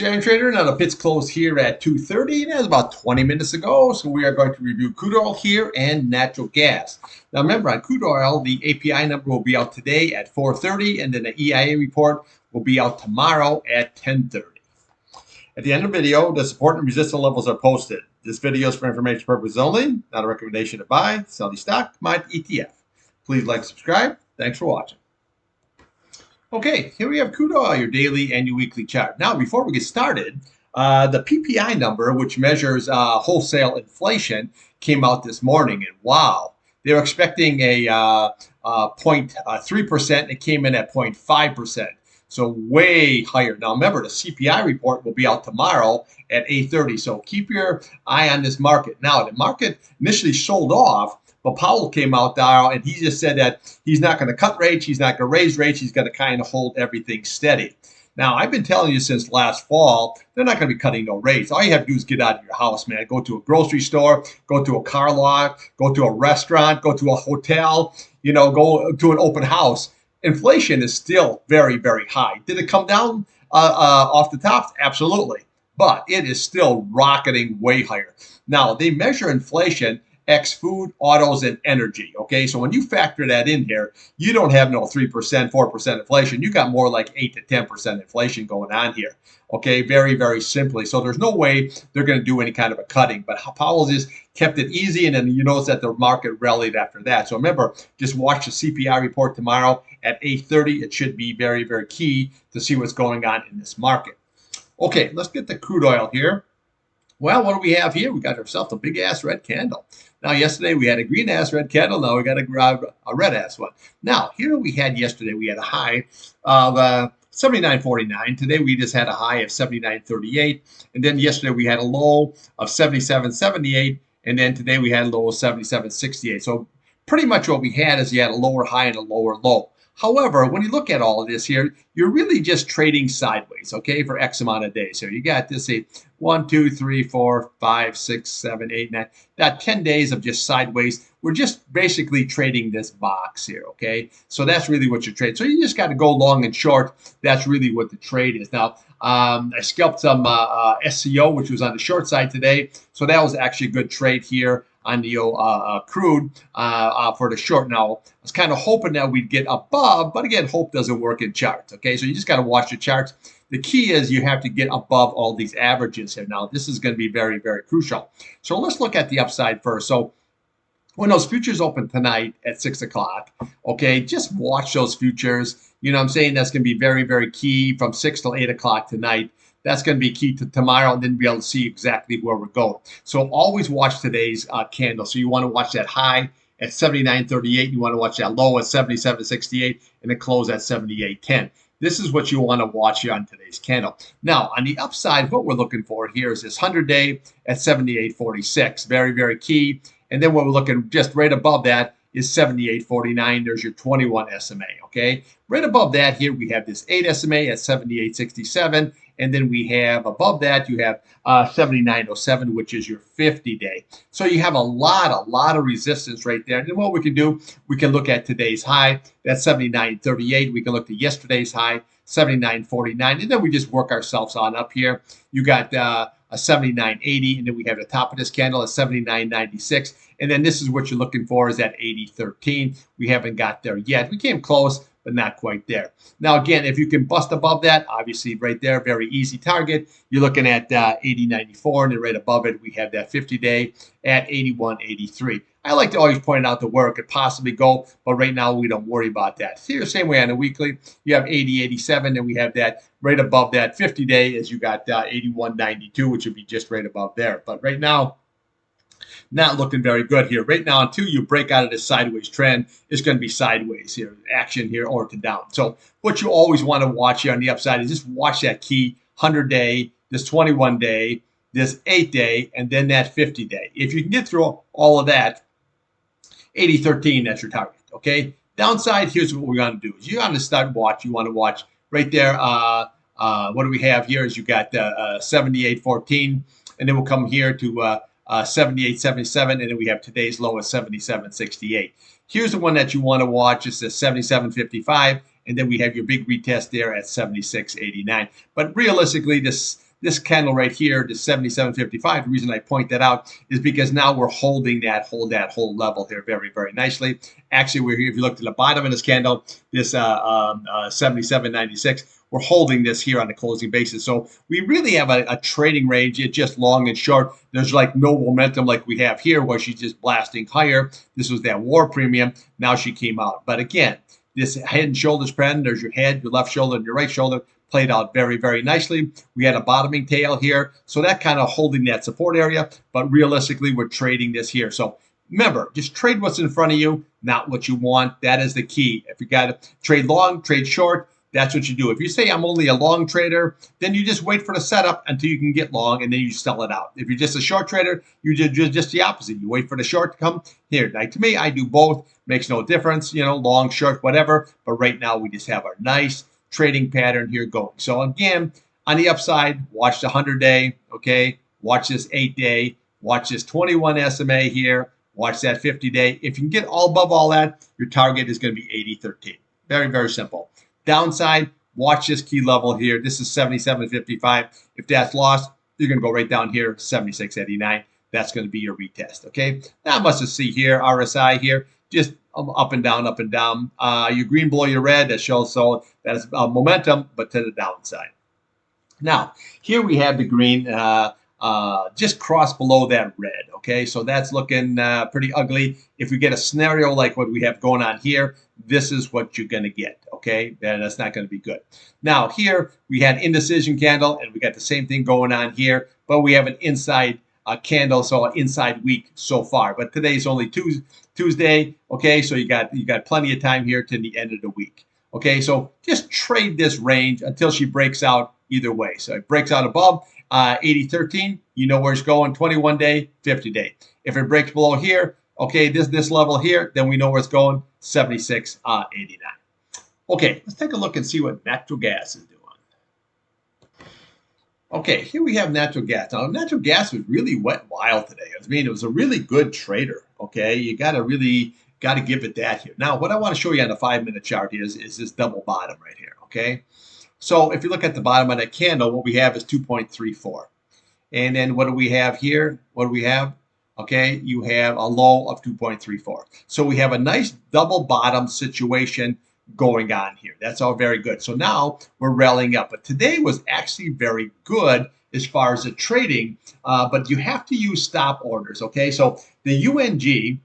your Iron Trader. Now the pit's closed here at 2:30. That's about 20 minutes ago. So we are going to review crude oil here and natural gas. Now remember, on crude oil, the API number will be out today at 4:30, and then the EIA report will be out tomorrow at 10:30. At the end of the video, the support and resistance levels are posted. This video is for information purposes only, not a recommendation to buy, sell the stock, commodity ETF. Please like, subscribe. Thanks for watching. Okay, here we have crude oil, your daily and your weekly chart. Now, before we get started, the PPI number, which measures wholesale inflation, came out this morning, and wow, they were expecting a 0.3%. It came in at 0.5%, so way higher. Now, remember, the CPI report will be out tomorrow at 8:30, so keep your eye on this market. Now, the market initially sold off, but Powell came out there and he just said that he's not going to cut rates, he's not going to raise rates, he's going to kind of hold everything steady. Now, I've been telling you since last fall, they're not going to be cutting no rates. All you have to do is get out of your house, man. Go to a grocery store, go to a car lot, go to a restaurant, go to a hotel, go to an open house. Inflation is still very, very high. Did it come down off the top? Absolutely. But it is still rocketing way higher. Now, they measure inflation X food, autos, and energy. Okay, so when you factor that in here, you don't have no 3%, 4% inflation. You got more like 8 to 10% inflation going on here. Okay, very, very simply. So there's no way they're going to do any kind of a cutting. But Powell just kept it easy, and then you notice that the market rallied after that. So remember, just watch the CPI report tomorrow at 8:30. It should be very, very key to see what's going on in this market. Okay, let's get the crude oil here. Well, what do we have here? We got ourselves a big-ass red candle. Now, yesterday we had a green-ass red candle. Now we got a red-ass one. Now, here we had yesterday, we had a high of 79.49. Today we just had a high of 79.38. And then yesterday we had a low of 77.78. And then today we had a low of 77.68. So pretty much what we had is you had a lower high and a lower low. However, when you look at all of this here, you're really just trading sideways, okay, for X amount of days. So you got this, say, 1, 2, 3, 4, 5, 6, 7, 8, 9. That 10 days of just sideways. We're just basically trading this box here, okay? So that's really what you trade. So you just got to go long and short. That's really what the trade is. Now, I scalped some SCO, which was on the short side today. So that was actually a good trade here on the crude for the short. Now, I was kind of hoping that we'd get above, but again, hope doesn't work in charts, okay? So you just got to watch the charts. The key is you have to get above all these averages here. Now, this is going to be very, very crucial. So let's look at the upside first. So when those futures open tonight at 6 o'clock, okay, just watch those futures. You know what I'm saying? That's going to be very, very key from 6 till 8 o'clock tonight. That's going to be key to tomorrow, and then be able to see exactly where we're going. So always watch today's candle. So you want to watch that high at 79.38. You want to watch that low at 77.68, and then close at 78.10. This is what you want to watch here on today's candle. Now, on the upside, what we're looking for here is this 100-day at 78.46. Very, very key. And then what we're looking just right above that is 78.49. There's your 21 SMA, okay? Right above that here, we have this 8 SMA at 78.67. And then we have above that, you have 79.07, which is your 50-day. So you have a lot of resistance right there. And then what we can do, we can look at today's high, that's 79.38. We can look at yesterday's high, 79.49. And then we just work ourselves on up here. You got a 79.80, and then we have the top of this candle at 79.96. And then this is what you're looking for, is that 80.13. We haven't got there yet. We came close, but not quite there. Now, again, if you can bust above that, obviously right there, very easy target. You're looking at 80.94, and then right above it, we have that 50-day at 81.83. I like to always point out where it could possibly go, but right now we don't worry about that. See, the same way on the weekly, you have 80.87, and we have that right above that 50-day as you got 81.92, which would be just right above there. But right now, not looking very good here. Right now, until you break out of this sideways trend, it's going to be sideways here, action here or to down. So what you always want to watch here on the upside is just watch that key 100-day, this 21-day, this 8-day, and then that 50-day. If you can get through all of that, 80.13, that's your target, okay? Downside, here's what we're going to do. Is you want to start watch. You want to watch right there. What do we have here is you got 78.14, and then we'll come here to 78.77, and then we have today's low at 77.68. Here's the one that you want to watch. It's the 77.55, and then we have your big retest there at 76.89. But realistically, this this candle right here, the 77.55, the reason I point that out is because now we're holding that whole level here very, very nicely. Actually, we're here, if you look to the bottom of this candle, this 77.96, we're holding this here on the closing basis. So we really have a trading range. It's just long and short. There's like no momentum like we have here where she's just blasting higher. This was that war premium. Now she came out. But again, this head and shoulders pattern, there's your head, your left shoulder, and your right shoulder, played out very, very nicely. We had a bottoming tail here. So that kind of holding that support area. But realistically, we're trading this here. So remember, just trade what's in front of you, not what you want. That is the key. If you got to trade long, trade short, that's what you do. If you say I'm only a long trader, then you just wait for the setup until you can get long, and then you sell it out. If you're just a short trader, you do just the opposite. You wait for the short to come. Here, like to me, I do both. Makes no difference, long, short, whatever. But right now, we just have our nice trading pattern here going. So again, on the upside, watch the 100-day, okay? Watch this 8-day. Watch this 21 SMA here. Watch that 50-day. If you can get all above all that, your target is going to be 80.13. Very, very simple. Downside, watch this key level here. This is 77.55. If that's lost, you're going to go right down here, 76.89. That's going to be your retest, okay? Not much to see here. RSI here, just up and down, up and down. Your green below your red, that shows so that's momentum, but to the downside. Now, here we have the green just cross below that red, okay? So that's looking pretty ugly. If we get a scenario like what we have going on here, this is what you're going to get, okay? And that's not going to be good. Now, here we had indecision candle, and we got the same thing going on here, but we have an inside candle, so an inside week so far. But today's only Tuesday, okay? So you got plenty of time here to the end of the week, okay? So just trade this range until she breaks out either way. So it breaks out above 80.13, you know where it's going, 21-day, 50-day. If it breaks below here, okay, this level here, then we know where it's going, 76.89. Okay, let's take a look and see what natural gas is doing. Okay, here we have natural gas. Now, natural gas was really wet wild today. I mean, it was a really good trader, okay? You got to give it that here. Now, what I want to show you on the 5-minute chart here is this double bottom right here, okay? So if you look at the bottom of that candle, what we have is 2.34. And then what do we have here? What do we have? Okay, you have a low of 2.34. So we have a nice double bottom situation going on here. That's all very good. So now we're rallying up. But today was actually very good as far as the trading, but you have to use stop orders, okay? So the UNG,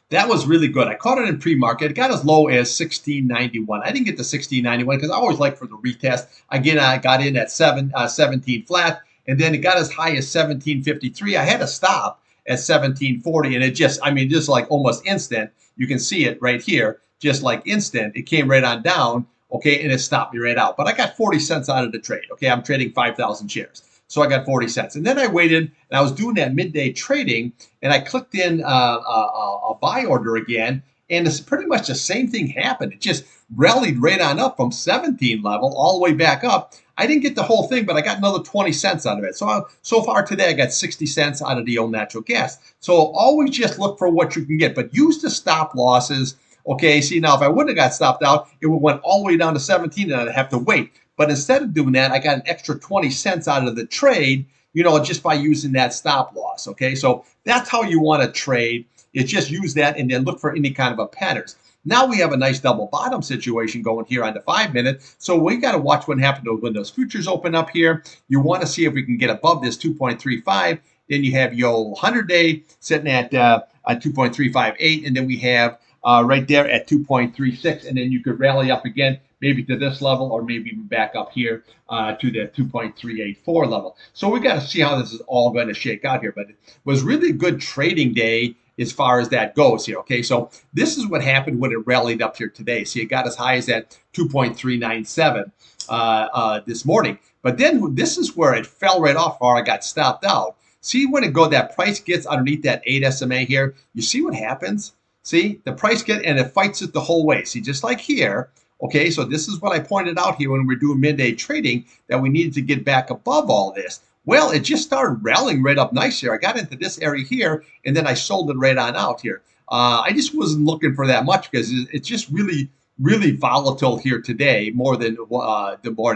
that was really good. I caught it in pre-market. It got as low as 16.91. I didn't get to 16.91 because I always like for the retest. Again, I got in at 17 flat, and then it got as high as 17.53. I had to stop at 17.40, and it just like almost instant. You can see it right here, just like instant. It came right on down, okay, and it stopped me right out. But I got 40 cents out of the trade, okay? I'm trading 5,000 shares. So I got 40 cents. And then I waited, and I was doing that midday trading, and I clicked in a buy order again, and it's pretty much the same thing happened. It just rallied right on up from 17 level all the way back up. I didn't get the whole thing, but I got another 20 cents out of it. So far today, I got 60 cents out of the old natural gas. So always just look for what you can get, but use the stop losses. Okay, see, now if I wouldn't have got stopped out, it would have went all the way down to 17, and I'd have to wait. But instead of doing that, I got an extra 20 cents out of the trade, just by using that stop loss, okay? So that's how you want to trade. Is just use that and then look for any kind of a patterns. Now we have a nice double bottom situation going here on the 5-minute. So we got to watch what happens when those futures open up here. You want to see if we can get above this 2.35. Then you have your 100-day sitting at 2.358, and then we have right there at 2.36, and then you could rally up again, maybe to this level, or maybe even back up here to the 2.384 level. So we got to see how this is all going to shake out here. But it was really a good trading day as far as that goes here. Okay, so this is what happened when it rallied up here today. See, it got as high as that 2.397 this morning. But then this is where it fell right off, or I got stopped out. See when that price gets underneath that 8 SMA here, you see what happens? See, the price and it fights it the whole way. See, just like here. Okay, so this is what I pointed out here when we were doing midday trading, that we needed to get back above all this. Well, it just started rallying right up nice here. I got into this area here, and then I sold it right on out here. I just wasn't looking for that much because it's just really, really volatile here today, more than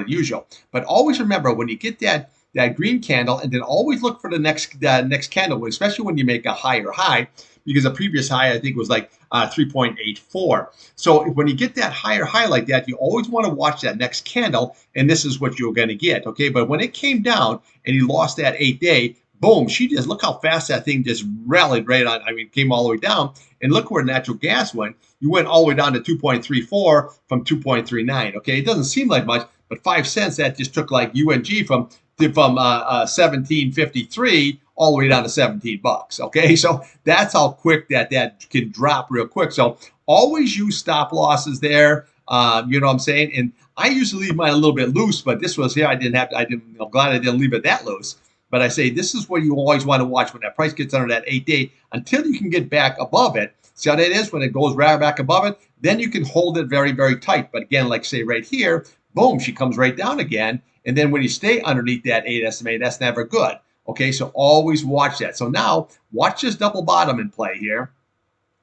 usual. But always remember, when you get that that green candle, and then always look for the next candle, especially when you make a higher high, because the previous high I think was like 3.84. So when you get that higher high like that, you always want to watch that next candle, and this is what you're going to get. Okay, but when it came down and you lost that 8-day, boom, she just look how fast that thing just rallied right on. I mean, came all the way down, and look where natural gas went. You went all the way down to 2.34 from 2.39. Okay, it doesn't seem like much, but 5 cents that just took like UNG from 17.53 all the way down to $17. Okay, so that's how quick that can drop real quick. So always use stop losses there. You know what I'm saying? And I usually leave mine a little bit loose, but this was here. I'm glad I didn't leave it that loose. But I say this is what you always want to watch when that price gets under that 8-day until you can get back above it. See how that is? When it goes right back above it, then you can hold it very, very tight. But again, like say right here, boom, she comes right down again. And then when you stay underneath that 8 SMA, that's never good. Okay, so always watch that. So now watch this double bottom in play here.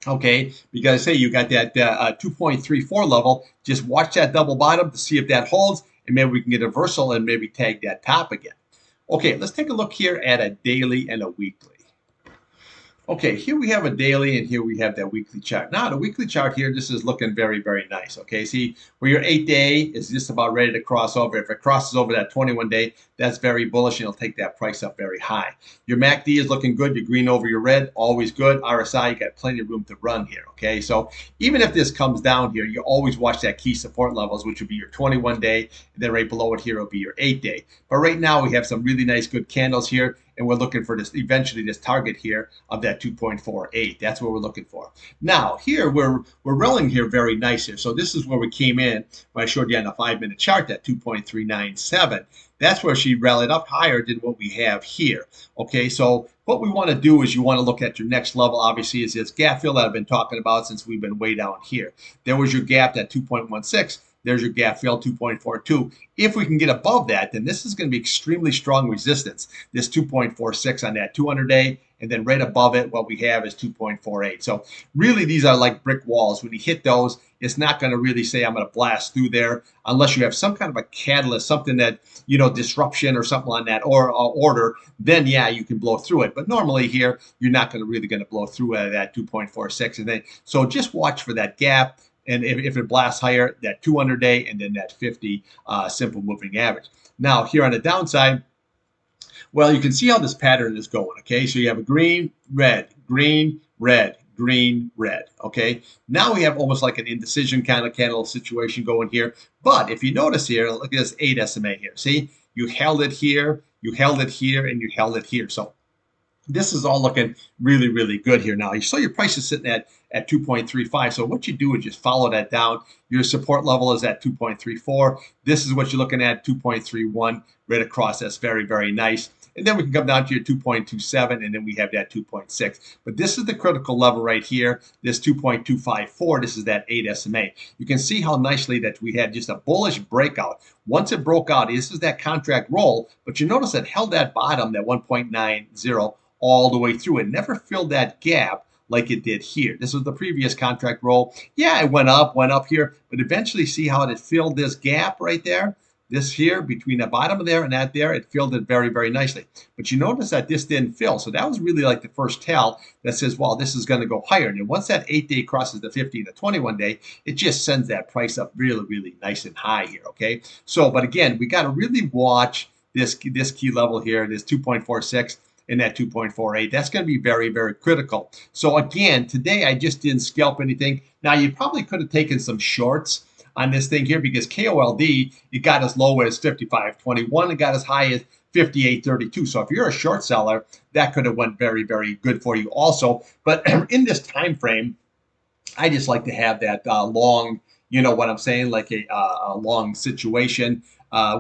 Okay, because say you got that 2.34 level, just watch that double bottom to see if that holds, and maybe we can get a reversal and maybe tag that top again. Okay, let's take a look here at a daily and a weekly. Okay, here we have a daily and here we have that weekly chart. Now, the weekly chart here, this is looking very, very nice. Okay, see where your 8-day is just about ready to cross over. If it crosses over that 21-day, that's very bullish and it'll take that price up very high. Your MACD is looking good. Your green over your red, always good. RSI, you got plenty of room to run here. Okay, so even if this comes down here, you always watch that key support levels, which would be your 21-day, and then right below it here will be your 8-day. But right now, we have some really nice, good candles here. And we're looking for this eventually this target here of that 2.48. That's what we're looking for. Now here we're rolling here very nice here. So this is where we came in when I showed you on the 5-minute chart, that 2.397. That's where she rallied up higher than what we have here. Okay, so what we want to do is you want to look at your next level. Obviously, is this gap fill that I've been talking about since we've been way down here. There was your gap at 2.16. There's your gap fill, 2.42. If we can get above that, then this is going to be extremely strong resistance. This 2.46 on that 200-day, and then right above it, what we have is 2.48. So really, these are like brick walls. When you hit those, it's not going to really say I'm going to blast through there unless you have some kind of a catalyst, something that, you know, disruption or something on that or order. Then yeah, you can blow through it. But normally here, you're not going to blow through that 2.46. And then so just watch for that gap. And if it blasts higher, that 200-day and then that 50 simple moving average. Now, here on the downside, well, you can see how this pattern is going, okay? So you have a green, red, green, red, green, red, okay? Now we have almost like an indecision kind of candle situation going here. But if you notice here, look at this 8 SMA here. See, you held it here, you held it here, and you held it here. So this is all looking really, really good here now. You saw your price is sitting at 2.35. So what you do is just follow that down. Your support level is at 2.34. This is what you're looking at, 2.31 right across. That's very, very nice. And then we can come down to your 2.27, and then we have that 2.6. But this is the critical level right here, this 2.254. This is that 8 SMA. You can see how nicely that we had just a bullish breakout. Once it broke out, this is that contract roll, but you notice it held that bottom, that 1.90, all the way through. It never filled that gap like it did here. This was the previous contract roll. Yeah, it went up here, but eventually see how it filled this gap right there? This here, between the bottom of there and that there, it filled it very, very nicely. But you notice that this didn't fill. So that was really like the first tell that says, well, this is going to go higher. And once that 8-day crosses the 50 and the 21-day, it just sends that price up really, really nice and high here, okay? So, but again, we got to really watch this key level here, this 2.46. In that 2.48. That's going to be very, very critical. So again, today I just didn't scalp anything. Now you probably could have taken some shorts on this thing here because KOLD, it got as low as 55.21. It got as high as 58.32. So if you're a short seller, that could have went very, very good for you also. But in this time frame, I just like to have that long, you know what I'm saying, like a long situation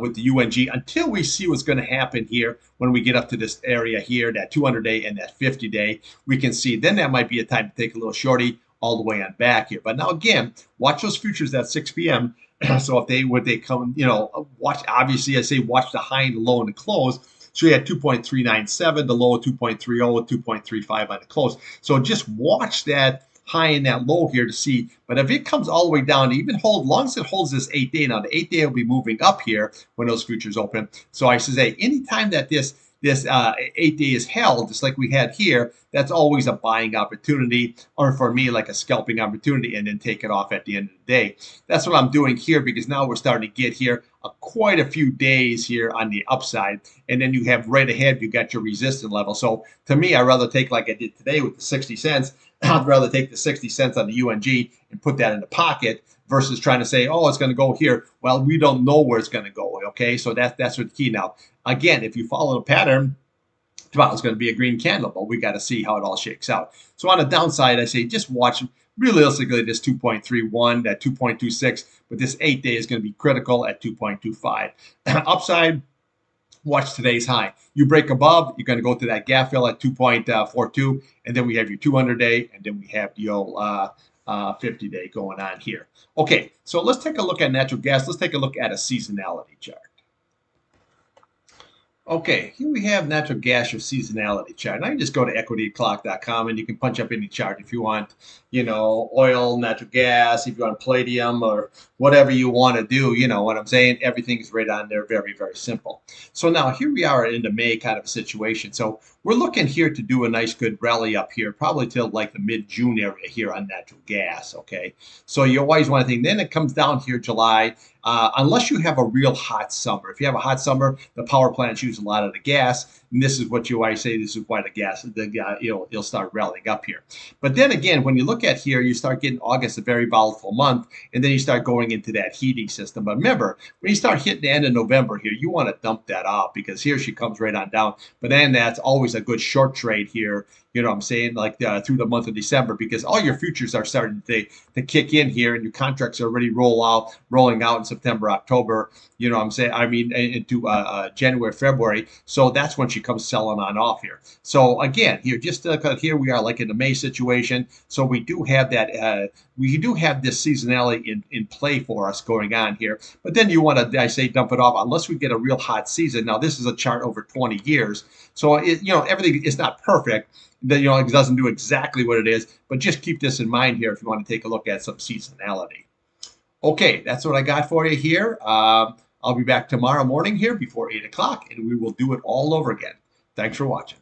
with the UNG until we see what's going to happen here when we get up to this area here, that 200-day and that 50-day. We can see then that might be a time to take a little shorty all the way on back here. But now again, watch those futures at 6 p.m. So if they come, you know, watch, obviously I say watch the high and the low and the close. So you had 2.397, the low of 2.30, 2.35 on the close. So just watch that high and that low here to see. But if it comes all the way down, even hold, as long as it holds this 8-day, now the 8-day will be moving up here when those futures open. So I should say, anytime that this 8-day is held, just like we had here, that's always a buying opportunity, or for me, like a scalping opportunity, and then take it off at the end of the day. That's what I'm doing here, because now we're starting to get here quite a few days here on the upside, and then you have right ahead, you got your resistance level. So to me, I'd rather take, like I did today with the 60 cents, I'd rather take the 60 cents on the UNG and put that in the pocket versus trying to say, oh, it's going to go here. Well, we don't know where it's going to go. Okay, so that's what the key. Now, again, if you follow the pattern, tomorrow's going to be a green candle, but we got to see how it all shakes out. So on the downside, I say just watch realistically this 2.31, that 2.26, but this 8-day is going to be critical at 2.25. Upside, watch today's high. You break above, you're going to go to that gap fill at 2.42, and then we have your 200-day, and then we have the old 50-day going on here. Okay, so let's take a look at natural gas. Let's take a look at a seasonality chart. Okay, here we have natural gas, your seasonality chart. Now you just go to equityclock.com and you can punch up any chart if you want, oil, natural gas, if you want palladium or whatever you want to do, you know what I'm saying? Everything is right on there, very, very simple. So now here we are in the May kind of a situation. So we're looking here to do a nice good rally up here, probably till like the mid-June area here on natural gas, okay? So you always want to think, then it comes down here July, unless you have a real hot summer. If you have a hot summer, the power plants use a lot of the gas, and this is what you always say, this is why the gas, it'll start rallying up here. But then again, when you look at here, you start getting August, a very volatile month, and then you start going into that heating system. But remember, when you start hitting the end of November here, you want to dump that off, because here she comes right on down. But then that's always a good short trade here, you know what I'm saying, like through the month of December, because all your futures are starting to kick in here, and your contracts are already rolling out in September, October, you know what I'm saying, I mean, into January, February. So that's when she comes selling on off here. So again, here, just here we are like in the May situation. So we do have that, we do have this seasonality in play for us going on here. But then you want to, I say, dump it off unless we get a real hot season. Now, this is a chart over 20 years. So, everything is not perfect. It doesn't do exactly what it is, but just keep this in mind here if you want to take a look at some seasonality. Okay, that's what I got for you here. I'll be back tomorrow morning here before 8 o'clock, and we will do it all over again. Thanks for watching.